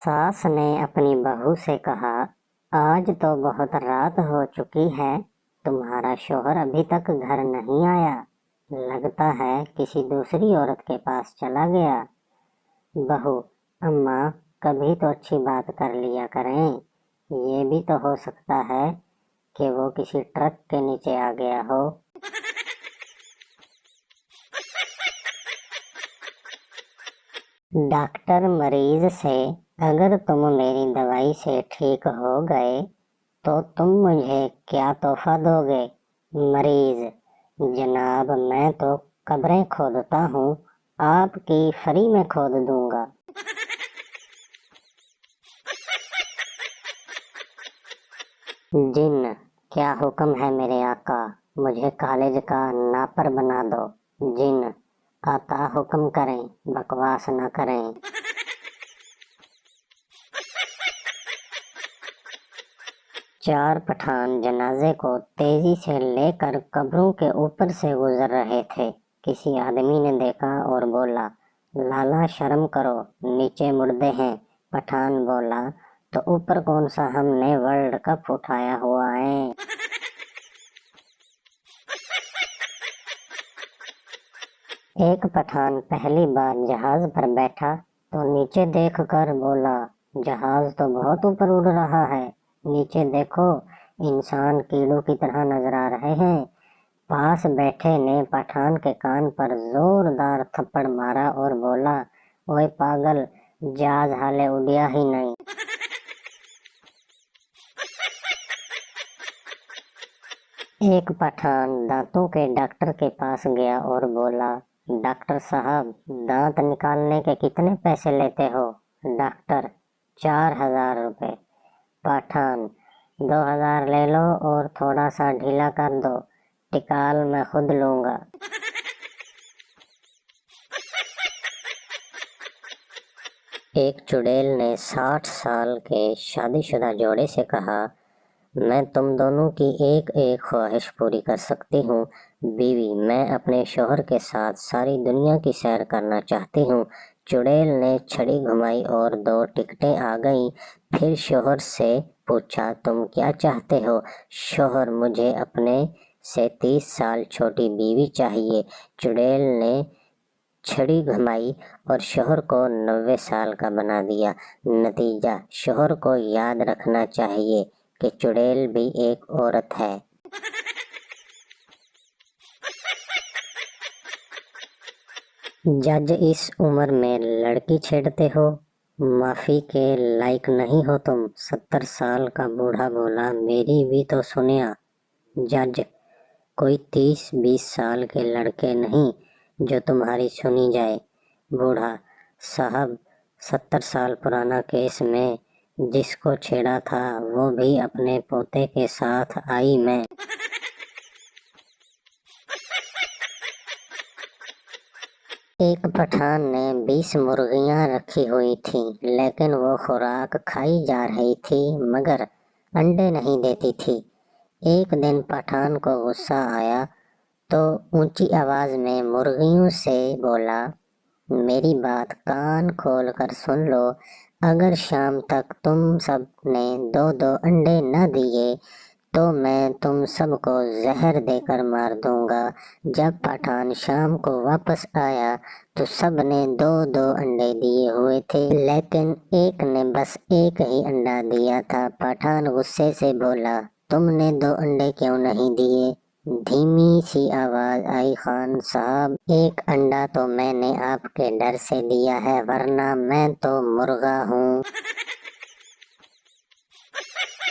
सास ने अपनी बहू से कहा, आज तो बहुत रात हो चुकी है, तुम्हारा शौहर अभी तक घर नहीं आया। लगता है किसी दूसरी औरत के पास चला गया। बहू, अम्मा कभी तो अच्छी बात कर लिया करें, ये भी तो हो सकता है कि वो किसी ट्रक के नीचे आ गया हो। डॉक्टर मरीज से, अगर तुम मेरी दवाई से ठीक हो गए तो तुम मुझे क्या तोहफा दोगे? मरीज, जनाब मैं तो कब्रें खोदता हूँ, आपकी फ्री में खोद दूंगा। जिन, क्या हुक्म है मेरे आका, मुझे कॉलेज का नापर बना दो। जिन, आता हुक्म करें, बकवास न करें। चार पठान जनाजे को तेजी से लेकर कब्रों के ऊपर से गुजर रहे थे। किसी आदमी ने देखा और बोला, लाला शर्म करो, नीचे मुर्दे हैं। पठान बोला, तो ऊपर कौन सा हमने वर्ल्ड कप उठाया हुआ है। एक पठान पहली बार जहाज पर बैठा तो नीचे देखकर बोला, जहाज तो बहुत ऊपर उड़ रहा है, नीचे देखो इंसान कीड़ों की तरह नजर आ रहे हैं। पास बैठे ने पठान के कान पर जोरदार थप्पड़ मारा और बोला, ओए पागल, जहाज हाले उड़िया ही नहीं। एक पठान दांतों के डॉक्टर के पास गया और बोला, डॉक्टर साहब दांत निकालने के कितने पैसे लेते हो? डॉक्टर, 4000 रुपए। पठान, 2000 ले लो और थोड़ा सा ढीला कर दो, टिकाल मैं खुद लूंगा। एक चुड़ैल ने 60 साल के शादीशुदा जोड़े से कहा, मैं तुम दोनों की एक एक ख्वाहिश पूरी कर सकती हूँ। बीवी, मैं अपने शौहर के साथ सारी दुनिया की सैर करना चाहती हूँ। चुड़ैल ने छड़ी घुमाई और 2 टिकटें आ गईं। फिर शौहर से पूछा, तुम क्या चाहते हो? शौहर, मुझे अपने से 30 साल छोटी बीवी चाहिए। चुड़ैल ने छड़ी घुमाई और शौहर को 90 साल का बना दिया। नतीजा, शौहर को याद रखना चाहिए कि चुड़ैल भी एक औरत है। जज, इस उम्र में लड़की छेड़ते हो, माफी के लायक नहीं हो तुम। 70 साल का बूढ़ा बोला, मेरी भी तो सुनिया। जज, कोई 30-20 साल के लड़के नहीं जो तुम्हारी सुनी जाए। बूढ़ा, साहब 70 साल पुराना केस में जिसको छेड़ा था वो भी अपने पोते के साथ आई मैं। एक पठान ने 20 मुर्गियां रखी हुई थी, लेकिन वो खुराक खाई जा रही थी मगर अंडे नहीं देती थी। एक दिन पठान को गुस्सा आया तो ऊंची आवाज में मुर्गियों से बोला, मेरी बात कान खोल कर सुन लो, अगर शाम तक तुम सब ने 2-2 अंडे न दिए तो मैं तुम सबको जहर देकर मार दूंगा। जब पठान शाम को वापस आया तो सब ने 2-2 अंडे दिए हुए थे, लेकिन एक ने बस एक ही अंडा दिया था। पठान गुस्से से बोला, तुमने 2 अंडे क्यों नहीं दिए? धीमी सी आवाज आई, खान साहब, एक अंडा तो मैंने आपके डर से दिया है, वरना मैं तो मुर्गा हूँ।